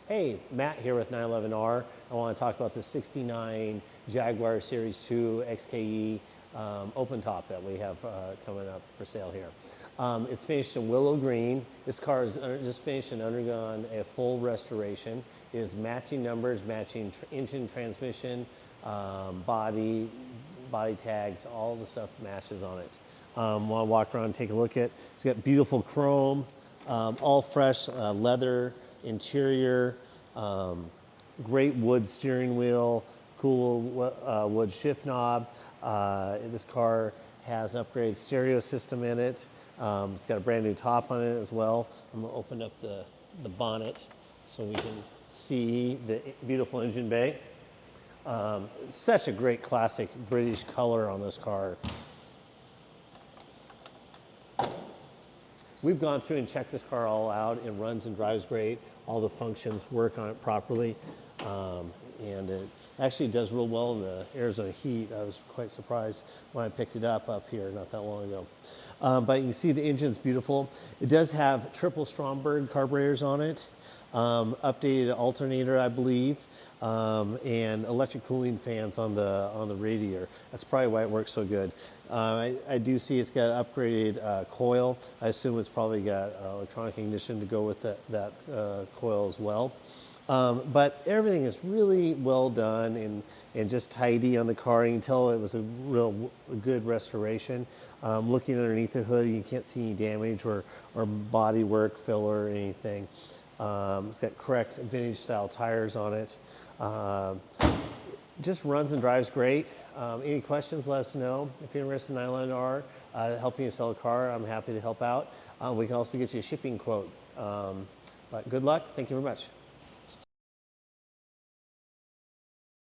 Hey, Matt here with 911R. I want to talk about the 69 Jaguar Series 2 XKE open top that we have coming up for sale here. It's finished in willow green. This car is just finished and undergone a full restoration. It is matching numbers, matching engine, transmission, body tags, all the stuff matches on it. Want to walk around and take a look at. It's got beautiful chrome, all fresh leather interior, great wood steering wheel, cool wood shift knob. This car has an upgraded stereo system in it. It's got a brand new top on it as well. I'm going to open up the bonnet so we can see the beautiful engine bay. Such a great classic British color on this car. We've gone through and checked this car all out. It runs and drives great. All the functions work on it properly. And it actually does real well in the Arizona heat. I was quite surprised when I picked it up here not that long ago. But you can see the engine's beautiful. It does have triple Stromberg carburetors on it, updated alternator, I believe, and electric cooling fans on the radiator. That's probably why it works so good. I do see it's got an upgraded coil. I assume it's probably got electronic ignition to go with that coil as well. But everything is really well done and just tidy on the car. You can tell it was a real good restoration. Looking underneath the hood, you can't see any damage or body work, filler, or anything. It's got correct vintage style tires on it. Just runs and drives great. Any questions, let us know. If you're interested in 911R, helping you sell a car, I'm happy to help out. We can also get you a shipping quote. But good luck. Thank you very much.